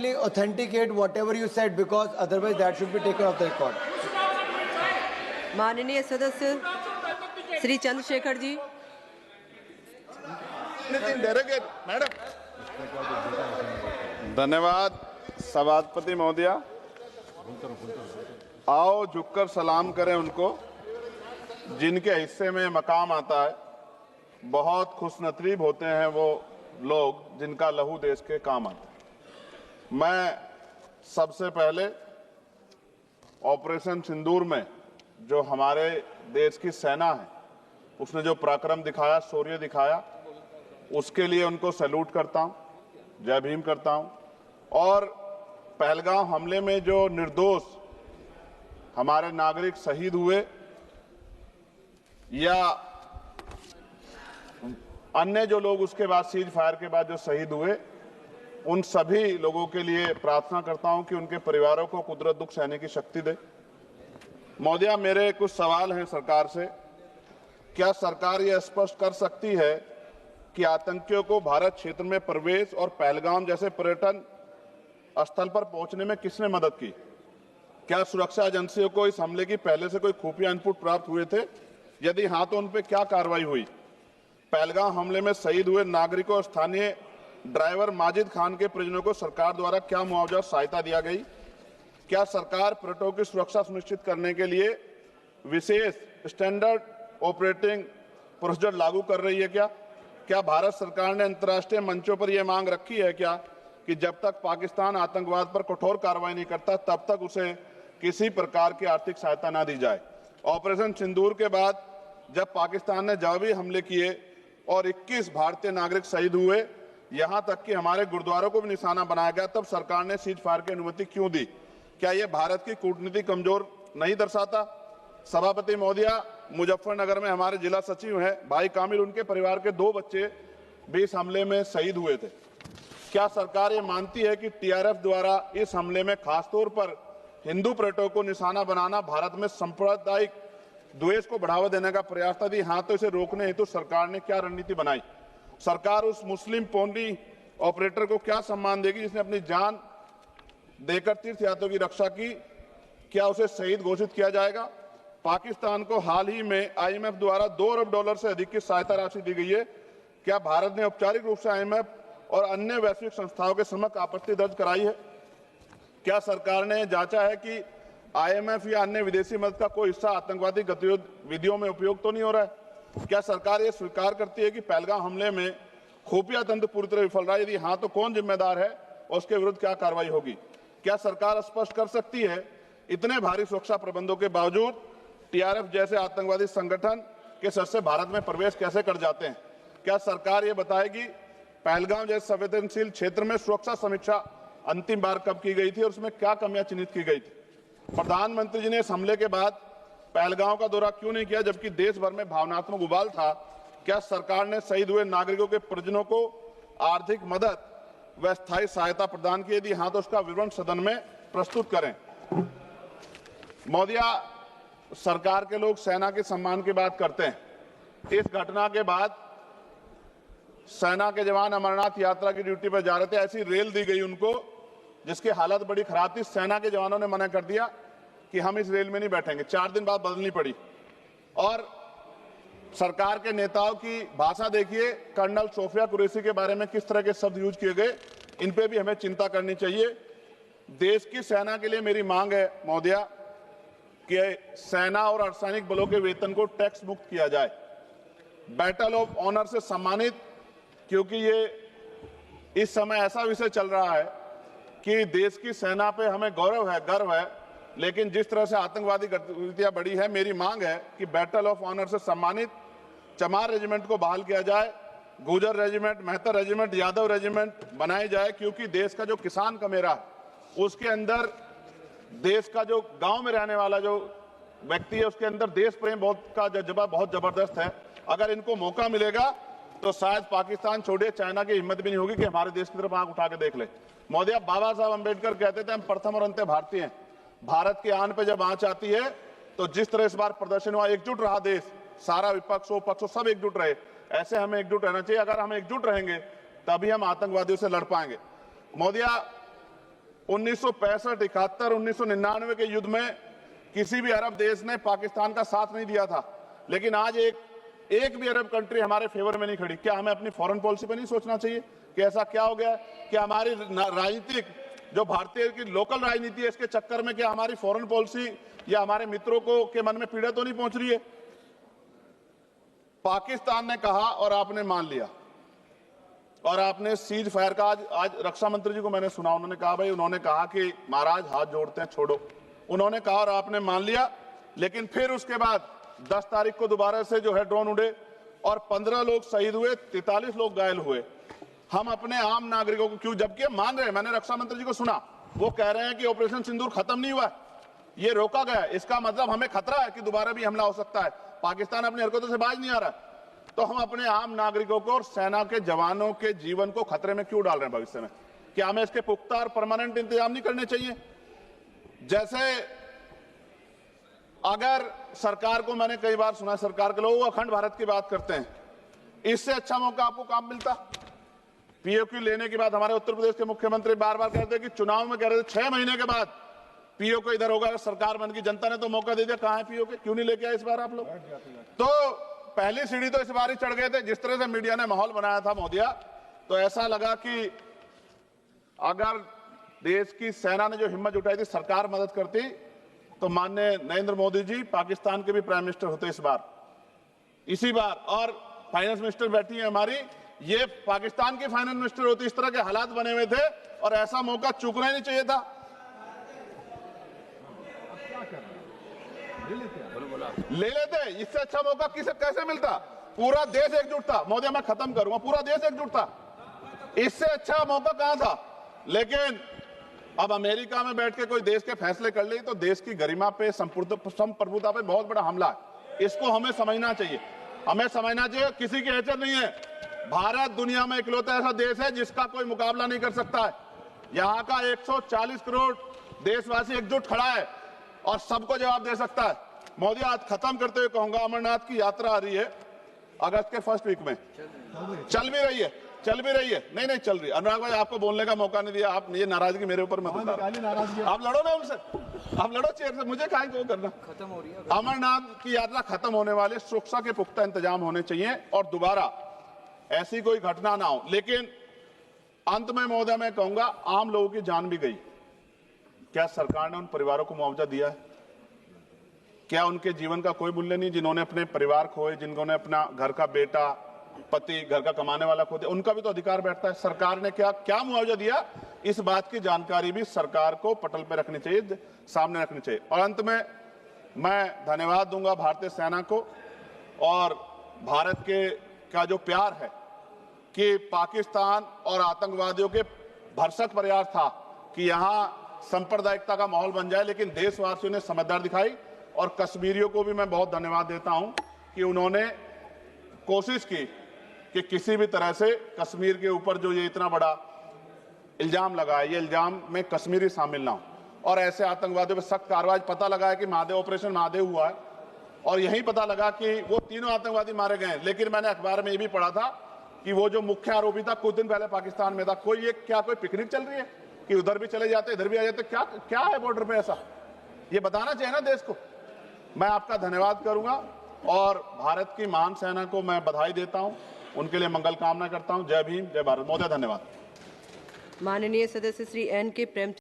authenticate whatever you said, because otherwise that should be taken off the record. माननीय सदस्य Shri Chandrashekhar ji. Madam धन्यवाद सभापति महोदय। आओ झुककर सलाम करें उनको जिनके हिस्से में मकाम आता है। बहुत खुशनसीब होते हैं वो लोग जिनका लहू देश के काम आता है। मैं सबसे पहले ऑपरेशन सिंदूर में जो हमारे देश की सेना है उसने जो पराक्रम दिखाया, शौर्य दिखाया, उसके लिए उनको सैल्यूट करता हूं, जय भीम करता हूं। और पहलगाम हमले में जो निर्दोष हमारे नागरिक शहीद हुए या अन्य जो लोग उसके बाद सीज फायर के बाद जो शहीद हुए, उन सभी लोगों के लिए प्रार्थना करता हूं कि उनके परिवारों को कुदरत दुख सहने की शक्ति दे। महोदया, मेरे कुछ सवाल हैं सरकार से। क्या सरकार यह स्पष्ट कर सकती है कि आतंकियों को भारत क्षेत्र में प्रवेश और पहलगाम जैसे पर्यटन स्थल पर पहुंचने में किसने मदद की? क्या सुरक्षा एजेंसियों को इस हमले की पहले से कोई खुफिया इनपुट प्राप्त हुए थे? यदि हाँ, तो उन पर क्या कार्रवाई हुई? पहलगाम हमले में शहीद हुए नागरिकों और स्थानीय ड्राइवर माजिद खान के परिजनों को सरकार द्वारा क्या मुआवजा सहायता दिया गई? क्या सरकार पर्यटकों की सुरक्षा सुनिश्चित करने के लिए विशेष स्टैंडर्ड ऑपरेटिंग प्रोसीजर लागू कर रही है? क्या भारत सरकार ने अंतर्राष्ट्रीय मंचों पर यह मांग रखी है कि जब तक पाकिस्तान आतंकवाद पर कठोर कार्रवाई नहीं करता तब तक उसे किसी प्रकार की आर्थिक सहायता न दी जाए? ऑपरेशन सिंदूर के बाद जब पाकिस्तान ने जवाबी हमले किए और 21 भारतीय नागरिक शहीद हुए, यहां तक कि हमारे गुरुद्वारों को भी निशाना बनाया गया, तब सरकार ने सीज फायर की अनुमति क्यों दी? क्या यह भारत की कूटनीति कमजोर नहीं दर्शाता? सभापति महोदया, मुजफ्फरनगर में हमारे जिला सचिव हैं भाई कामिल, उनके परिवार के 2 बच्चे भी इस हमले में शहीद हुए थे। क्या सरकार ये मानती है कि टीआरएफ द्वारा इस हमले में खासतौर पर हिंदू पर्यटकों को निशाना बनाना भारत में सांप्रदायिक द्वेष को बढ़ावा देने का प्रयास था? यदि हाँ, तो इसे रोकने हेतु सरकार ने क्या रणनीति बनाई? सरकार उस मुस्लिम पोनी ऑपरेटर को क्या सम्मान देगी जिसने अपनी जान देकर तीर्थ यात्रियों की रक्षा की? क्या उसे शहीद घोषित किया जाएगा? पाकिस्तान को हाल ही में आईएमएफ द्वारा $2 अरब से अधिक की सहायता राशि दी गई है। क्या भारत ने औपचारिक रूप से आईएमएफ और अन्य वैश्विक संस्थाओं के समक्ष आपत्ति दर्ज कराई है? क्या सरकार ने जांचा है कि आईएमएफ या अन्य विदेशी मदद का कोई हिस्सा आतंकवादी गतिविधियों में उपयोग तो नहीं हो रहा है? क्या सरकार ये स्वीकार करती है कि पहलगाम हमले में खुफिया तंत्र पूरी तरह विफल रहा है? यदि हाँ, तो कौन जिम्मेदार है और उसके विरुद्ध क्या कार्रवाई होगी? क्या सरकार स्पष्ट कर सकती है इतने भारी सुरक्षा प्रबंधों के बावजूद टीआरएफ जैसे आतंकवादी संगठन के सदस्य भारत में प्रवेश कैसे कर जाते हैं? क्या सरकार ये बताएगी पहलगाम जैसे संवेदनशील क्षेत्र में सुरक्षा समीक्षा अंतिम बार कब की गई थी और उसमें क्या कमियां चिन्हित की गई थी? प्रधानमंत्री जी ने इस हमले के बाद पहलगाम का दौरा क्यों नहीं किया जबकि देश भर में भावनात्मक उबाल था? क्या सरकार ने शहीद हुए नागरिकों के परिजनों को आर्थिक मदद व स्थायी सहायता प्रदान की? यदि हाँ, तो उसका विवरण सदन में प्रस्तुत करें। महोदया, सरकार के लोग सेना के सम्मान की बात करते हैं। इस घटना के बाद सेना के जवान अमरनाथ यात्रा की ड्यूटी पर जा रहे थे, ऐसी रेल दी गई उनको जिसकी हालत बड़ी खराब थी। सेना के जवानों ने मना कर दिया कि हम इस रेल में नहीं बैठेंगे। 4 दिन बाद बदलनी पड़ी। और सरकार के नेताओं की भाषा देखिए, कर्नल सोफिया कुरैशी के बारे में किस तरह के शब्द यूज किए गए, इन पे भी हमें चिंता करनी चाहिए। देश की सेना के लिए मेरी मांग है महोदया कि सेना और अर्धसैनिक बलों के वेतन को टैक्स मुक्त किया जाए, बैटल ऑफ ऑनर से सम्मानित, क्योंकि ये इस समय ऐसा विषय चल रहा है कि देश की सेना पे हमें गौरव है, गर्व है, लेकिन जिस तरह से आतंकवादी गतिविधियां बढ़ी है, मेरी मांग है कि बैटल ऑफ ऑनर से सम्मानित चमार रेजिमेंट को बहाल किया जाए, Gurjar regiment, Mehtar regiment, Yadav regiment बनाई जाए, क्योंकि देश का जो किसान का मेरा उसके अंदर देश का जो गांव में रहने वाला जो व्यक्ति है उसके अंदर देश प्रेम का जज्बा बहुत जबरदस्त है। अगर इनको मौका मिलेगा तो शायद पाकिस्तान छोड़िए, चाइना की हिम्मत भी नहीं होगी कि हमारे देश की तरफ आंख उठा के देख ले। महोदया, बाबा साहब अंबेडकर कहते थे हम प्रथम और अंत्य भारतीय हैं। भारत की आन पे जब आंच आती है तो जिस तरह इस बार प्रदर्शन हुआ, एकजुट रहा देश, सारा विपक्ष हो पक्ष हो सब एकजुट रहे, ऐसे हमें एकजुट रहना चाहिए। अगर हम एकजुट रहेंगे तभी हम आतंकवादियों से लड़ पाएंगे। महोदया, 1965, 71, 1999 के युद्ध में किसी भी अरब देश ने पाकिस्तान का साथ नहीं दिया था, लेकिन आज एक भी अरब कंट्री हमारे फेवर में नहीं खड़ी। क्या हमें अपनी फॉरेन पॉलिसी पर नहीं सोचना चाहिए कि ऐसा क्या हो गया कि हमारी राजनीतिक जो भारतीय की लोकल राजनीति है, इसके चक्कर में क्या हमारी फॉरेन पॉलिसी या हमारे मित्रों को के मन में पीड़ा तो नहीं पहुंच रही है? पाकिस्तान ने कहा और आपने मान लिया, और आपने सीज फायर का आज रक्षा मंत्री जी को मैंने सुना, उन्होंने कहा भाई, उन्होंने कहा कि महाराज हाथ जोड़ते हैं, छोड़ो। उन्होंने कहा और आपने मान लिया, लेकिन फिर उसके बाद 10 तारीख को दोबारा से जो है ड्रोन उड़े और 15 लोग शहीद हुए, 43 लोग घायल हुए। हम अपने आम नागरिकों को क्यों, जबकि मान रहे हैं, मैंने रक्षा मंत्री जी को सुना, वो कह रहे हैं कि ऑपरेशन सिंदूर खत्म नहीं हुआ, ये रोका गया, इसका मतलब हमें खतरा है कि दोबारा भी हमला हो सकता है। पाकिस्तान अपनी हरकतों से बाज नहीं आ रहा, तो हम अपने आम नागरिकों को और सेना के जवानों के जीवन को खतरे में क्यों डाल रहे हैं भविष्य में? क्या हमें इसके पुख्ता और परमानेंट इंतजाम नहीं करने चाहिए? जैसे अगर सरकार को, मैंने कई बार सुना सरकार के लोग अखंड भारत की बात करते हैं, इससे अच्छा मौका आपको काम मिलता? पीओक्यू लेने के बाद हमारे उत्तर प्रदेश के मुख्यमंत्री बार बार कहते हैं कि चुनाव में कह रहे थे 6 महीने के बाद पीओक्यू इधर होगा, सरकार बन की, जनता ने तो मौका दे दिया, कहां है पीओक्यू? क्यों नहीं लेके आए इस बार आप लोग? तो पहली सीढ़ी तो इस बार ही चढ़ गए थे। जिस तरह से मीडिया ने माहौल बनाया था मोदिया, तो ऐसा लगा कि अगर देश की सेना ने जो हिम्मत जुटाई थी, सरकार मदद करती, तो माननीय नरेंद्र मोदी जी पाकिस्तान के भी प्राइम मिनिस्टर होते इस बार, इसी बार, और फाइनेंस मिनिस्टर बैठी है हमारी, ये पाकिस्तान की फाइनेंस मिनिस्टर होती। इस तरह के हालात बने हुए थे और ऐसा मौका चूकना ही नहीं चाहिए था। ले लेते, इससे अच्छा मौका कैसे मिलता? पूरा देश एकजुट था। मोदी, मैं खत्म करूंगा, पूरा देश एकजुट था, इससे अच्छा मौका कहां था? लेकिन अब अमेरिका में बैठ के कोई देश के फैसले कर ले तो देश की गरिमा पे, संप्रभुता पे बहुत बड़ा हमला है। इसको हमें समझना चाहिए, हमें समझना चाहिए किसी की हैसियत नहीं है। भारत दुनिया में इकलौता ऐसा देश है जिसका कोई मुकाबला नहीं कर सकता है। यहाँ का 140 करोड़ देशवासी एकजुट खड़ा है और सबको जवाब दे सकता है। मोदी, आज खत्म करते हुए कहूंगा, अमरनाथ की यात्रा आ रही है अगस्त के फर्स्ट वीक में, चल भी रही है, नहीं चल रही। अनुराग भाई, आपको बोलने का मौका नहीं दिया, आप ये नाराजगी मेरे ऊपर मत उतारो। आप लड़ो ना उनसे, आप लड़ो चेयर से, मुझे काहे को करना। खत्म हो रही है अमरनाथ की यात्रा, खत्म होने वाले, सुरक्षा के पुख्ता इंतजाम होने चाहिए और दोबारा ऐसी कोई घटना ना हो। लेकिन अंत में महोदय मैं कहूंगा, आम लोगों की जान भी गई, क्या सरकार ने उन परिवारों को मुआवजा दिया है? क्या उनके जीवन का कोई मूल्य नहीं? जिन्होंने अपने परिवार खोए, जिन्होंने अपना घर का बेटा, पति, घर का कमाने वाला खो दिया, उनका भी तो अधिकार बैठता है। सरकार ने क्या मुआवजा दिया, इस बात की जानकारी भी सरकार को पटल पर रखनी चाहिए, सामने रखनी चाहिए। और अंत में मैं धन्यवाद दूंगा भारतीय सेना को और भारत का जो प्यार है कि पाकिस्तान और आतंकवादियों के भरसक प्रयास था कि यहां सांप्रदायिकता का माहौल बन जाए, लेकिन देशवासियों ने समझदारी दिखाई। और कश्मीरियों को भी मैं बहुत धन्यवाद देता हूं कि उन्होंने कोशिश की कि किसी भी तरह से कश्मीर के ऊपर जो ये इतना बड़ा इल्जाम लगा है, ये इल्जाम में कश्मीरी शामिल ना हो और ऐसे आतंकवादियों पर सख्त कार्रवाई। पता लगा है कि महादेव, ऑपरेशन महादेव हुआ है और यही पता लगा कि वो तीनों आतंकवादी मारे गए। लेकिन मैंने अखबार में ये भी पढ़ा था कि वो जो मुख्य आरोपी था कुछ दिन पहले पाकिस्तान में था। कोई पिकनिक चल रही है कि उधर भी चले जाते, इधर भी आ जाते? क्या है बॉर्डर पे ऐसा? ये बताना चाहिए ना देश को। मैं आपका धन्यवाद करूंगा और भारत की महान सेना को मैं बधाई देता हूं, उनके लिए मंगल कामना करता हूं। जय भीम, जय भारत। महोदय धन्यवाद। माननीय सदस्य श्री N. K. प्रेम